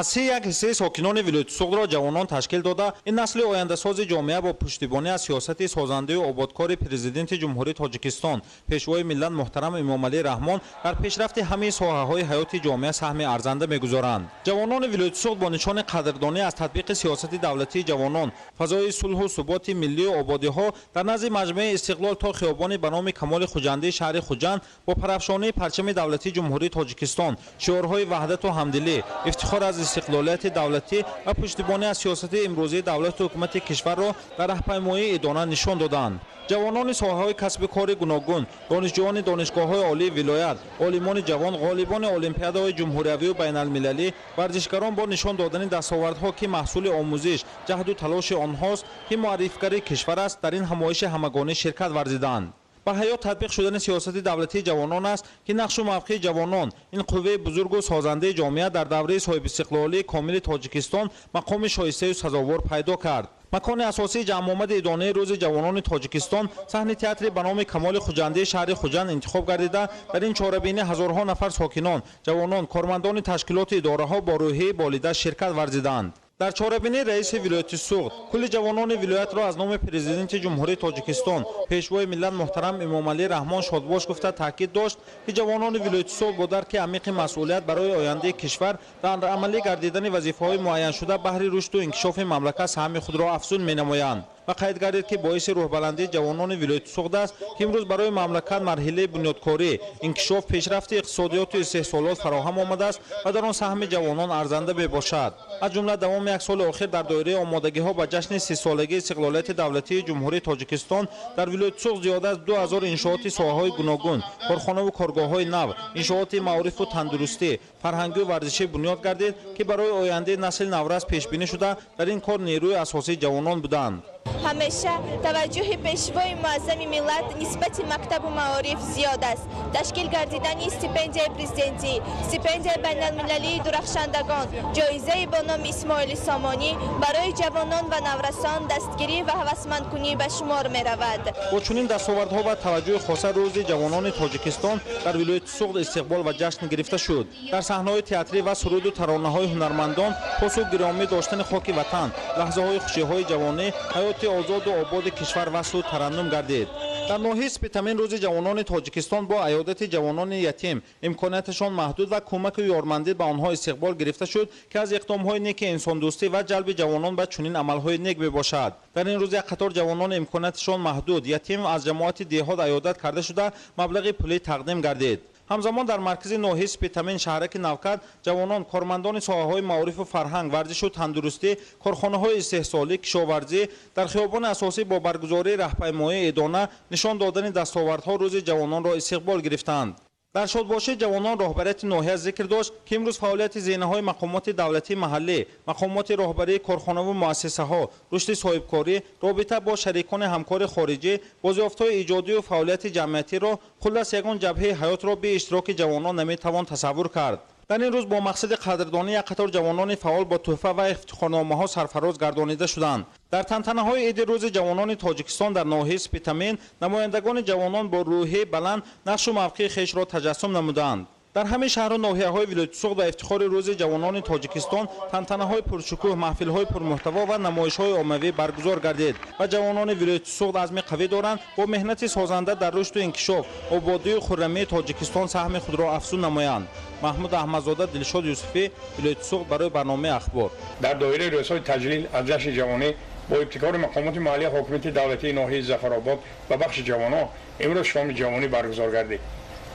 Speaker 17: аз се як ҳиссаи сокинони вилояти суғдро ҷавонон ташкил дода ин насли ояндасози ҷомеа бо пуштибонӣ аз сиёсати созандаю ободкори президенти ҷумҳурии тоҷикистон пешвои миллат муҳтарам Эмомалӣ Раҳмон дар пешрафти ҳамаи соҳаҳои ҳаёти ҷомеа саҳми арзанда мегузоранд. ҷавонони вилояти суғд бо нишони қадрдонӣ аз татбиқи сиёсати давлатии ҷавонон, фазои сулҳу суботи миллию ободиҳо дар назди маҷмӯи Истиқлол то хиёбони ба номи Камоли Хуҷандии шаҳри Хуҷанд бо парафшонии парчами давлатии ҷумҳурии тоҷикистон, шиорҳои ваҳдату ҳамдилӣ, ифтихор аз استقلالیت دولتی و پشتیبانی از سیاست امروزی دولت و حکومت کشور را در راهپیمایی اداره نشان دادند. جوانان ساحه‌های کسب کار گوناگون، دانشجویان دانشگاه‌های عالی ولایت، عالمان جوان، غالبان المپیادهای جمهوری و بین‌المللی، ورزشکاران با نشان دادن دستاوردها که محصول آموزش، جهد و تلاش آنهاست که معرفی‌گر کشور است در این همایش همگانی شرکت ورزیدند. به حیات تطبیق شدن سیاست دولتی جوانان است که نقش و موقع جوانان این قوه بزرگ و سازنده جامعه در دوره صاحب استقلالی کامل تاجیکستان مقام شایسته و سزاوار پیدا کرد. مکان اساسی جمع آمد ادانه روز جوانان تاجیکستان صحن تئاتر به نام کمال خوجندی شهر خوجند انتخاب گردیده در این چهاربینی هزارها نفر ساکنان، جوانان، کارمندان تشکیلات اداره ها با روحیه بالیده شرکت ورزیدند. در چهاربینی رئیس ولایت سوغد کل جوانان ولایت را از نام پرزیدنت جمهوری تاجیکستان پیشوای ملت محترم امامعلی رحمان شادباش گفته تاکید داشت که جوانان ولایت سوغد با درک عمیق مسئولیت برای آینده کشور در عملی گردیدن وظیفه‌های معین شده بهر رشد و انکشاف مملکت سهم خود را افزون می‌نمایند و قید گردید که باعث روح‌بلندی جوانان ولایت سوغد است که امروز برای مملکت مرحله بنیادکاری، انکشاف، پیشرفت اقتصادیات و استحصالات فراهم آمده است و در آن سهم جوانان ارزنده میباشد. از جمله دوام یک سال اخیر در دایره آمادگی‌ها به جشن 30 سالگی استقلالیت دولتی جمهوری تاجیکستان در ولایت سوغد زیاده از 2000 انشاءات ساحه‌های گوناگون، کارخانه و کارگاه‌های نو، انشاءات معارف و تندرستی، فرهنگی و ورزشی بنیاد گردید که برای آینده نسل نورس پیش بینی شده در این کار نیروی اساسی جوانان بودند.
Speaker 18: همیشه توجه پیشوای معظم ملت نسبت مکتب و معارف زیاد است. تشکیل گردیدن استیپندیای پرزیدنتی، استیپندیای بین المللی درخشندگان، جایزه با نام اسماعیل سامانی برای جوانان و نورسان دستگیری و هوسمند کنی به شمار می رود.
Speaker 17: با چنین دستاوردها و توجه خاص روز جوانان تاجیکستان در ولایت سوغد استقبال و جشن گرفته شد. در صحنه‌های تئاتری و سرود و ترانه‌های هنرمندان پاسخ گرامی داشتن خاک وطن، لحظه‌های خوشی‌های جوانی، حیات آزاد و آباد کشور وصل و ترنم گردید. در ناحیه سپتامین روز جوانان تاجیکستان با عیادت جوانان یتیم امکاناتشان محدود و کمک و یارمندی به آنها استقبال گرفته شد که از اقدام‌های نیک انسان دوستی و جلب جوانان به چنین عمل‌های نیک میباشد. در این روز یک قطار جوانان امکاناتشان محدود یتیم از جماعت دیهات عیادت کرده شده مبلغ پولی تقدیم گردید. همزمان در مرکز ناحیه سپتامین شهرک نوکر جوانان کارمندان ساحه‌های معارف و فرهنگ، ورزش و تندرستی، کارخانه‌های استحصالی، کشاورزی در خیابان اساسی با برگزاری راهپیمایی ادانه نشان دادن دستاوردها روز جوانان را استقبال گرفتند. در شادباشی جوانان راهبریت ناحیه ذکر داشت که امروز فعالیت زینه‌های مقامات دولتی محلی، مقامات راهبری کارخانه و مؤسسه‌ها، رشد صاحبکاری، رابطه با شریکان همکار خارجی، بازیافت‌های ایجادی و فعالیت جمعیتی را خلاص یگان جبهه حیات را به اشتراک جوانان نمی‌توان تصور کرد. در این روز با مقصد قدردانی یک قطار جوانان فعال با تحفه و افتخارنامه‌ها سرفراز گردانیده شدند. در تنتنه‌های عید روز جوانان تاجیکستان در ناحیه سپتامین نمایندگان جوانان با روحیه بلند نقش و موقع خویش را تجسم نمودند. در همه شهر و ناحیه‌های ولایت سوغد و افتخار روز جوانان تاجیکستان تنتنه‌های پرشکوه، محفل‌های پرمحتوا و نمایش‌های عمومی برگزار گردید و جوانان ولایت سوغد عزم قوی دارند با مهنت سازنده در رشد و انکشاف آبادی و خرمی تاجیکستان سهم خود را افزون نمایند. محمود احمدزاده، دلشاد یوسفی، ولایت سوغد برای برنامه اخبار.
Speaker 19: در دایره رسای تجلیل از جشن جوانی با ابتکار مقامات محلی حکومت دولتی ناحیه ظفرآباد و بخش جوانان امروز شام جوانی برگزار گردید.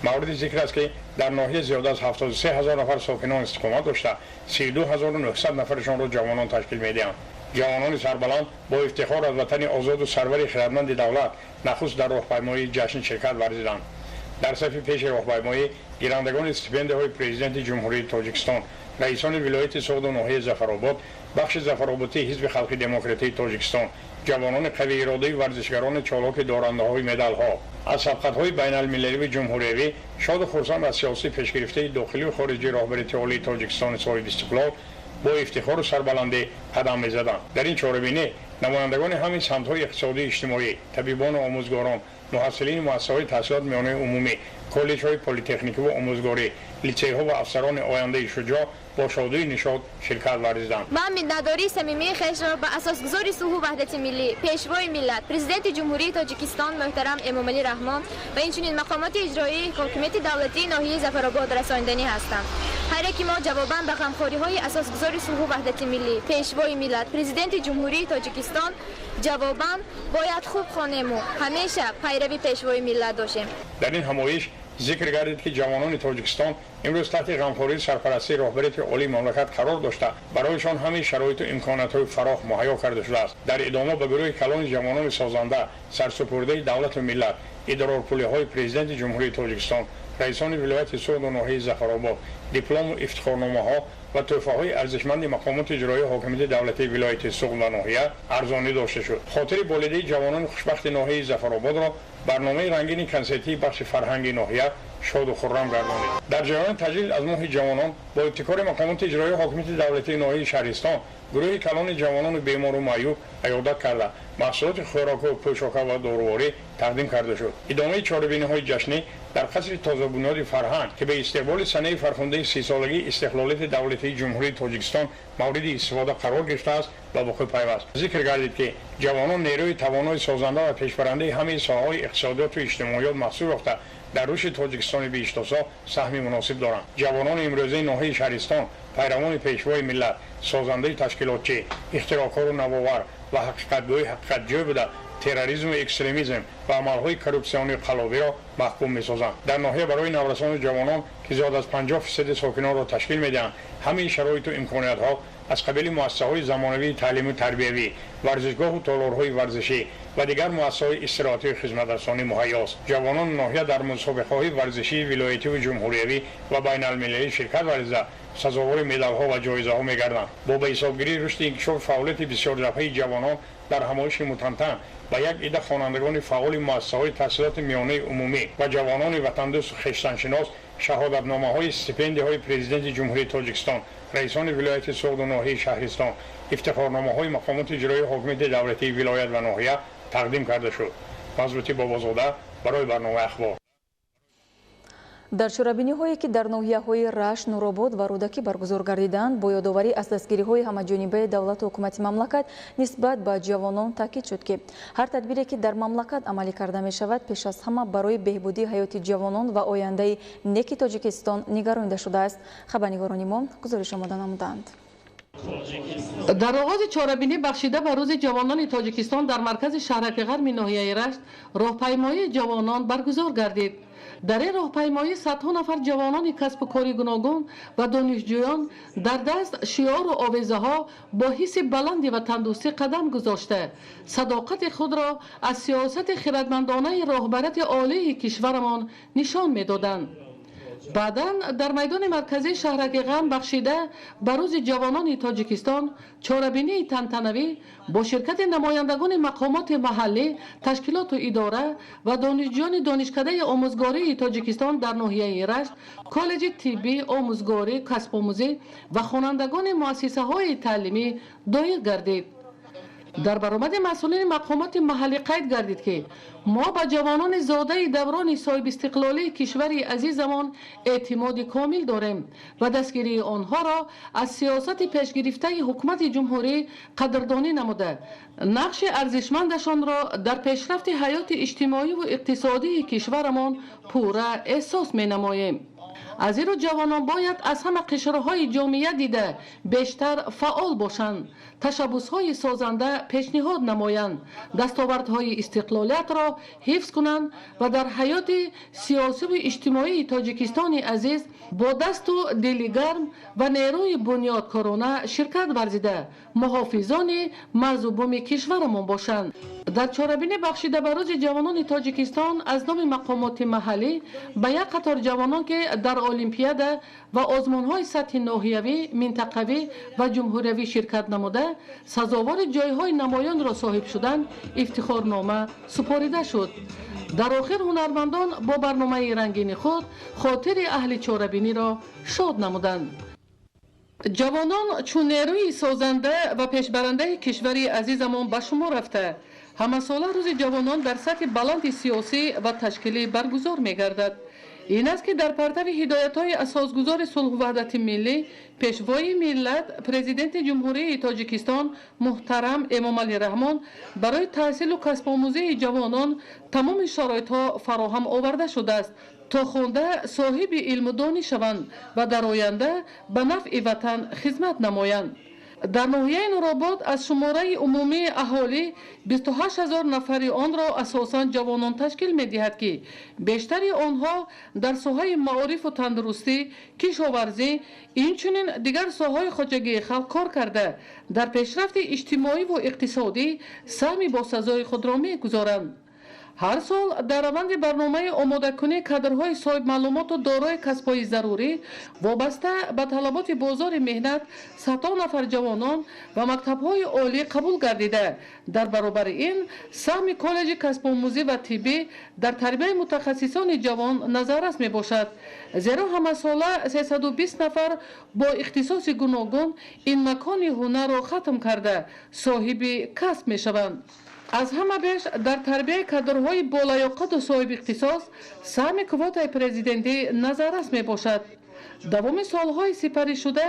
Speaker 19: مورد ذکر است که در ناحیه زیاده از 73000 نفر ساکنان استقامت داشته 32900 نفرشان را جوانان تشکیل می‌دهند. جوانان سربلند با افتخار از وطن آزاد و سرور خردمند دولت نخست در راهپیمایی جشن شرکت ورزیدند. در صف پیش راهپیمایی گیرندگان استیپندی‌های پرزیدنت جمهوری تاجیکستان، رئیسان ولایت سوغد و ناحیه ظفرآباد، بخش ظفرآبادی حزب خلق دموکراتیک تاجیکستان، جوانان قوی اراده ورزشگران چالاک دارنده‌های مدال‌ها از سبقت‌های بین‌المللی و جمهوریوی شاد و خرسند از سیاسی پیشگرفته داخلی و خارجی راهبری عالی تاجیکستان صاحب استقلال با افتخار و سربلندی قدم می‌زدند. در این چهاربینی نمایندگان همین سمت‌های اقتصادی اجتماعی، طبیبان و آموزگاران، محصلین مؤسسه‌های تحصیلات میانه عمومی، کالج‌های پلی‌تکنیکی و آموزگاری، لیسه‌ها و افسران آینده شجاع با شادی نشاط شرکت ورزیدند.
Speaker 20: من میداداری صمیمی خویش را به اساسگذار صلح و وحدت ملی، پیشوای ملت، پرزیدنت جمهوری تاجیکستان محترم امامعلی رحمان و اینچنین مقامات اجرایی حکومت دولتی ناحیه ظفرآباد رساندنی هستند. هر یک ما جواباً به غمخوری‌های اساسگذار صلح و وحدت ملی، پیشوای ملت، پرزیدنت جمهوری تاجیکستان جواباً باید خوب خوانیم و همیشه پیروی پیشوای ملت داشتیم.
Speaker 19: در این همایش ذکر گردید که جوانان تاجیکستان امروز تحت غمخوری سرپرستی راهبری عالی مملکت قرار داشته برایشان همه شرایط و امکانات‌های فراخ مهیا کرده شده است. در ادامه به گروه کلان جوانان سازنده سرسپرده دولت و ملت اداره‌های پرزیدنت جمهوری تاجیکستان، رئیسان ولایت سوغد و ناحیه ظفرآباد، دیپلم و افتخارنامه‌ها و تحفه‌های ارزشمند مقامات اجرایی حاکمیت دولتی ولایت سوغد و ناحیه ارزانی داشته شد. خاطر بالادی جوانان خوشبخت ناحیه ظفرآباد را برنامه رنگین کنسرتی بخش فرهنگ ناحیه شاد و خرم گردانید. در جریان تجلیل از ماه جوانان با ابتکار مقامات اجرایی حاکمیت دولتی ناحیه شهرستان گروه کلان جوانان بیمار و معیوب عیادت کرده محصولات خوراک و پوشاک و داروواری تقدیم کرده شد. ادامه چهاربینی‌های جشنی در قصر تازه بنیاد فرهنگ که به استقبال سنه فرخنده 30 سالگی استقلالیت دولتی جمهوری تاجیکستان مورد استفاده قرار گرفته است و با خود پیوست. ذکر گردید که جوانان نیروی توانای سازنده و پیشبرنده همه ساحه‌های اقتصادیات و اجتماعیات محسوب یافته در رشد تاجیکستان بیشتاسا سهمی مناسب دارند. جوانان امروزه ناحیه شهرستان پیروان پیشوای ملت، سازنده تشکیلاتچی، اختراعکار و نوآور و حقیقتگوی حقیقتجوی بوده تروریسم و اکستریمیسم و عملهای کروپسیونی قلابی را محکوم می‌سازند. در ناحیه برای نورسان جوانان که زیاد از 50% ساکنان را تشکیل می‌دهند همه شرایط و امکانات‌ها از قبیل مؤسسه‌های زمانوی تعلیمی و تربیوی، ورزشگاه و تالارهای ورزشی و دیگر مؤسسه‌های استراحتی و خدمت‌رسانی مهیاست. جوانان ناحیه در مسابقه‌های ورزشی ولایتی و جمهوریوی و بین‌المللی شرکت ورزیده سزاوار مدال‌ها و جایزه‌ها می‌گردند. با به حسابگیری رشد انکشاف فعالیت بسیار جبهه جوانان дар ҳамоиши мутамтан ба як ида хонандагони фаъоли муассисаҳои таҳсилоти миёнаи умумӣ ва ҷавонони ватандӯсту хештаншинос шаҳодатномаҳои стипендияҳои президенти ҷумҳурии тоҷикистон, раисони вилояти суғду ноҳияи шаҳристон, ифтихорномаҳои мақомоти иҷроии ҳокимияти давлатии вилоят ва ноҳия тақдим карда шуд. мазбути бобозода барои барномаи ахбор.
Speaker 1: дар чорабиниҳое ки дар ноҳияҳои рашт, нуробод ва рӯдакӣ баргузор гардиданд, бо ёдоварӣ аз дастгириҳои ҳамаҷонибаи давлату ҳукумати мамлакат нисбат ба ҷавонон таъкид шуд ки ҳар тадбире ки дар мамлакат амалӣ карда мешавад пеш аз ҳама барои беҳбудии ҳаёти ҷавонон ва ояндаи неки тоҷикистон нигаронида шудааст. хабарнигорони мо гузориш омода намуданд.
Speaker 21: дар оғози чорабинӣ бахшида ба рӯзи ҷавонони тоҷикистон дар маркази шаҳраки ғарби ноҳияи рашт роҳпаймоии ҷавонон баргузор гардид. дар ин роҳпаймоӣ садҳо нафар ҷавонони касбу кори гуногун ва донишҷӯён дар даст шиору овезаҳо бо ҳисси баланди ватандӯстӣ қадам гузошта садоқати худро аз сиёсати хиратмандонаи роҳбарияти олии кишварамон нишон медоданд. баъдан дар майдони марказии шаҳраки ғам бахшида ба рӯзи ҷавонони тоҷикистон чорабинии тантанавӣ бо ширкати намояндагони мақомоти маҳаллӣ, ташкилоту идора ва донишҷӯёни донишкадаи омӯзгории тоҷикистон дар ноҳияи рашт, коллеҷи тиббӣ, омӯзгорӣ, касбомӯзӣ ва хонандагони муассисаҳои таълимӣ доир гардид. дар баромади масъулини мақомоти маҳаллӣ қайд гардид ки мо ба ҷавонони зодаи даврони соҳибистиқлолии кишвари азизамон эътимоди комил дорем ва дастгирии онҳоро аз сиёсати пешгирифтаи ҳукумати ҷумҳурӣ қадрдонӣ намуда нақши арзишмандашонро дар пешрафти ҳаёти иҷтимоиву иқтисодии кишварамон пурра эҳсос менамоем. аз инрӯ ҷавонон бояд аз ҳама қишраҳои ҷомеа дида бештар фаъол бошанд, ташаббусҳои созанда пешниҳод намоянд, дастовардҳои истиқлолиятро ҳифз кунанд ва дар ҳаёти сиёсиву иҷтимоии тоҷикистони азиз бо дасту дили гарм ва нерӯи бунёдкорона ширкат варзида муҳофизони марзу буми кишварамон бошанд. дар чорабинӣ бахшида ба рӯзи ҷавонони тоҷикистон аз номи мақомоти маҳаллӣ ба як қатор ҷавонон ки дар олимпиада ва озмунҳои сатҳи ноҳиявӣ, минтақавӣ ва ҷумҳуриявӣ ширкат намуда сазовори ҷойҳои намоёнро соҳиб шуданд ифтихорнома супорида шуд. дар охир ҳунармандон бо барномаи рангини худ хотири аҳли чорабиниро шод намуданд. ҷавонон чун нерӯи созанда ва пешбарандаи кишвари азизамон ба шумор рафта ҳамасола рӯзи ҷавонон дар сатҳи баланди сиёсӣ ва ташкилӣ баргузор мегардад. ин аст ки дар партави ҳидоятҳои асосгузори сулҳу ваҳдати миллӣ пешвои миллат президенти ҷумҳурии тоҷикистон муҳтарам эмомалӣ раҳмон барои таҳсилу касбомӯзии ҷавонон тамоми шароитҳо фароҳам оварда шудааст то хонда соҳиби илму дониш шаванд ва дар оянда ба нафъи ватан хизмат намоянд. дар ноҳияи нуробод аз шумораи умумии аҳолӣ 28 000 нафари онро асосан ҷавонон ташкил медиҳад ки бештари онҳо дар соҳаи маорифу тандурустӣ, кишоварзӣ инчунин дигар соҳаҳои хоҷагии халқ кор карда дар пешрафти иҷтимоиву иқтисодӣ саҳми босазои худро мегузоранд. ҳар сол дар раванди барномаи омодакунии кадрҳои соҳибмаълумоту дорои касбҳои зарурӣ вобаста ба талаботи бозори меҳнат садҳо нафар ҷавонон ва мактабҳои олӣ қабул гардида дар баробари ин саҳми коллеҷи касбомӯзӣ ва тиббӣ дар тарбияи мутахассисони ҷавон назаррас мебошад, зеро ҳамасола 320 нафар бо ихтисоси гуногун ин макони ҳунарро хатм карда соҳиби касб мешаванд. аз ҳама беш дар тарбияи кадрҳои болаёқату соҳибихтисос саҳми квотаи президентӣ назаррас мебошад. давоми солҳои сипаришуда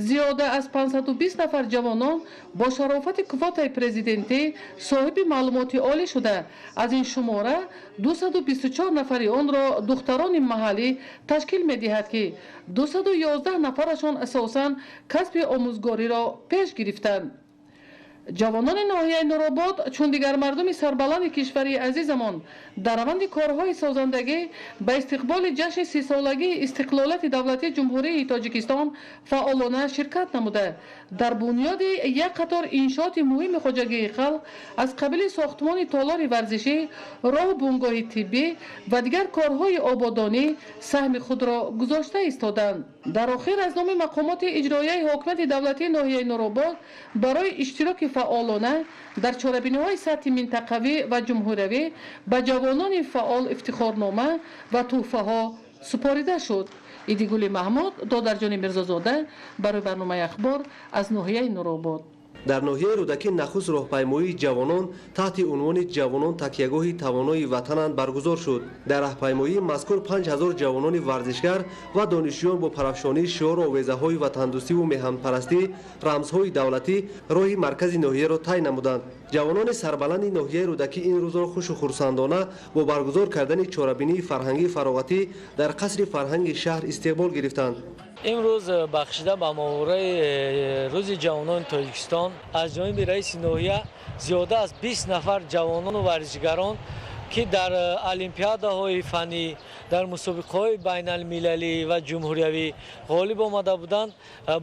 Speaker 21: зиёда аз 520 нафар ҷавонон бо шарофати квотаи президентӣ соҳиби маълумоти олӣ шуда аз ин шумора 224 нафари онро духтарони маҳаллӣ ташкил медиҳад ки 211 нафарашон асосан касби омӯзгориро пеш гирифтанд. ҷавонони ноҳияи нуробод чун дигар мардуми сарбаланди кишвари азизамон дар раванди корҳои созандагӣ ба истиқболи ҷашни 30-солагии истиқлолияти давлатии ҷумҳурии тоҷикистон фаъолона ширкат намуда дар бунёди як қатор иншооти муҳими хоҷагии халқ аз қабили сохтмони толори варзишӣ, роҳу бунгоҳи тиббӣ ва дигар корҳои ободонӣ саҳми худро гузошта истоданд. дар охир аз номи мақомоти иҷроияи ҳокимияти давлатии ноҳияи нуробод барои иштироки فعالانه در چاره‌بینی‌های سطح منطقوی و جمهوری به جوانان فعال افتخارنامه و تحفه‌ها سپاریده شد. ایدیگولی محمود، دادرجان میرزازاده، برای برنامه اخبار از ناحیه نورآباد.
Speaker 2: در ناحیه رودکی نخست راهپیمایی جوانان تحت عنوان جوانان تکیهگاه توانایی وطنند برگزار شد. در راهپیمایی مذکور 5000 جوانان ورزشگر و دانشجویان با پرافشانی شعار آویزه‌های وطن‌دوستی و میهن‌پرستی رمزهای دولتی راه مرکز ناحیه را طی نمودند. جوانان سربلند ناحیه رودکی این روز را خوش و خرسندانه با برگزار کردن چاره‌بینی فرهنگی فراغتی در قصر فرهنگ شهر استقبال گرفتند.
Speaker 22: امروز بخشیده به ماورای روز جوانان تاجیکستان از جانب رئیس ناحیه زیاده از 20 نفر جوانان و ورزشگران که در المپیادهای فنی، در مسابقه‌های بین المللی و جمهوریوی غالب آمده بودند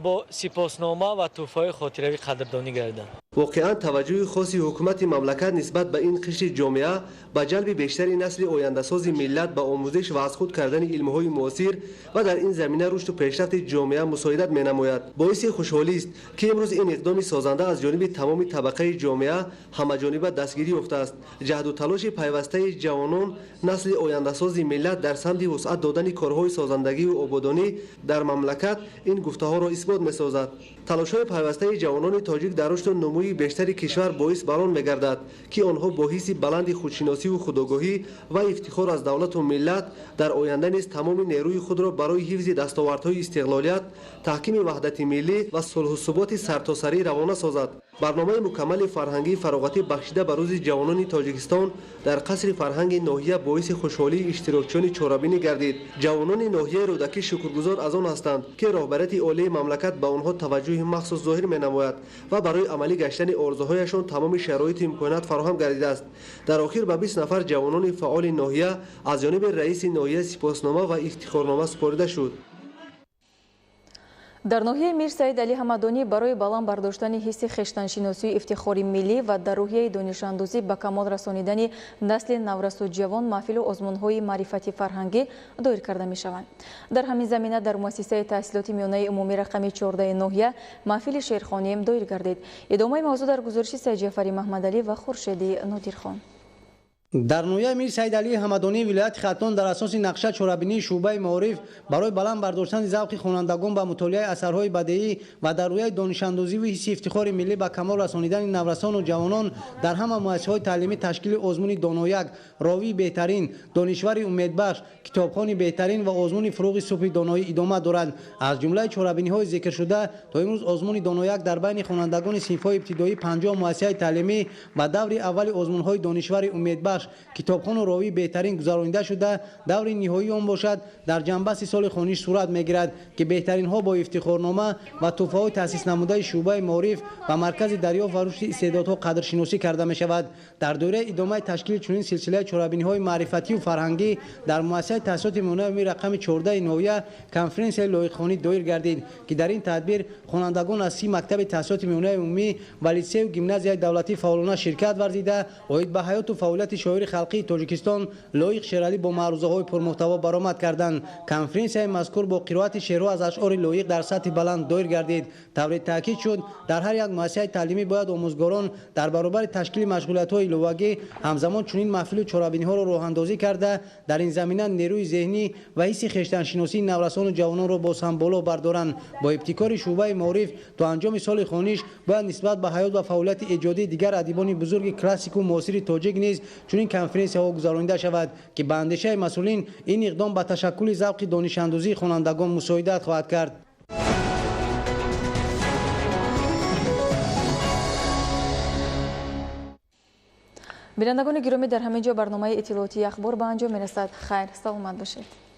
Speaker 22: با سپاسنامه و تحفه‌های خاطروی قدردانی گردیدند.
Speaker 2: واقعا توجه خاصی حکومت مملکت نسبت به این قشر جامعه به جلب بیشتری نسل آینده‌ساز ملت به آموزش و از خود کردن علم‌های معاصر و در این زمینه رشد و پیشرفت جامعه مساعدت می‌نماید. باعث خوشحالی است که امروز این اقدام سازنده از جانب تمام طبقه جامعه همه‌جانبه دستگیری یافته است. جهد و تلاش پیوسته جوانان نسل آینده‌ساز ملت در سمت وسعت دادن کارهای سازندگی و آبادانی در مملکت این گفته‌ها را اثبات می‌سازد. تلاش‌های پیوسته جوانان تاجیک در رشد و نموی بیشتر کشور باعث بران می‌گردد که آنها با حس بلند خودشناسی و خودآگاهی و افتخار از دولت و ملت در آینده نیز تمام نیروی خود را برای حفظ دستاوردهای استقلالیت، تحکیم وحدت ملی و صلح و ثبات سرتاسری روانه سازد. برنامه مکمل فرهنگی فراغتی بخشیده به روز جوانان تاجیکستان در قصر فرهنگ ناحیه باعث خوشحالی اشتراکچیان چاره‌بینی گردید. جوانان ناحیه رودکی شکرگزار از آن هستند که راهبریت عالی مملکت به آنها توجه مخصوص ظاهر می‌نماید و برای عملی گشتن آرزوهایشان تمام شرایط امکانات فراهم گردیده است. در آخر به 20 نفر جوانان فعال ناحیه از جانب رئیس ناحیه سپاسنامه و افتخارنامه سپرده شد.
Speaker 1: در ناحیه میر سعید علی حمدانی برای баланд бардоштани ҳисси хештаншиносии ифтихори миллӣ ва дар роҳияи донишандозӣ ба камол расонидани насли наврасу ҷавон маҳфилу озмунҳои маърифати фарҳангӣ доир карда мешаванд. дар ҳамин замина дар муассисаи таҳсилоти миёнаи умумии рақами 14 ноҳия маҳфили шеърхонӣ доир гардид. идомаи мавзӯъ дар гузориши Сайҷафари Маҳмадалӣ ва Хуршеди Нодирхон.
Speaker 23: در نویه میر سعید علی حمدانی ولایت خطلان در اساس نقشه چوره‌بینی شعبه معارف برای بلند برداشتن ذوق خوانندگان به مطالعه اثرهای بدیعی و در رویه دانش‌اندوزی و حس افتخار ملی به کمال رسانیدن نورسان و جوانان در همه مؤسسه‌های تعلیمی تشکیل آزمون دانایک، راوی بهترین، دانشور امیدبخش، کتابخوان بهترین و آزمون فروغ صبح دانایی ادامه دارد. از جمله چوره‌بینی‌های ذکر شده تا امروز آزمون دانایک در بین خوانندگان صنف‌های ابتدایی 50 مؤسسه تعلیمی و دور اول آزمون‌های دانشور امیدبخش کتابخوان و راوی بهترین گزارانده شده. دور نهایی آن باشد در جنبه 30 سال خونیش صورت میگیرد که بهترین ها با افتخارنامه و تحفه‌های تأسیس نموده شعبه معارف و مرکز دریافت و رشد استعدادها قدرشناسی کرده می شود. در دوره ادامه تشکیل چنین سلسله چوره‌بینی‌های معرفتی و فرهنگی در مؤسسه تحصیلات میانه رقم 14 ناحیه کنفرانس لایق‌خوانی دایر گردید که در این تدبیر خوانندگان از 30 مکتب تحصیلات میانه عمومی و لیسه و گیمنازیای دولتی فعالانه شرکت ورزیده اوید به حیات و فعالیت شاعر خلقی تاجیکستان لایق شعرعلی با معروضه‌های پرمحتوا برآمد کردند. کنفرانس مذکور با قرائت شعرها از اشعار لایق در سطح بلند دایر گردید. طور تاکید شد در هر یک مؤسسه تعلیمی باید آموزگاران در برابر تشکیل مشغولیت‌های لواگی همزمان چنین محفل و چاره‌بینی‌ها را راه‌اندازی کرده در این زمینه نیروی ذهنی و حس خویشتن‌شناسی نورسان و جوانان را باز هم بالا بردارند. با ابتکار شعبه معارف تا انجام سال خوانیش باید نسبت به حیات و فعالیت ایجادی دیگر ادیبان بزرگ کلاسیک و معاصر تاجیک نیز چنین کنفرانس ها گزارانده شود که به اندیشه مسئولین این اقدام به تشکل ذوق دانش‌اندوزی خوانندگان مساعدت خواهد کرد.
Speaker 1: بینندگان گرامی در همه جا برنامه اطلاعاتی اخبار به انجام می‌رسد. خیر سلامت باشید.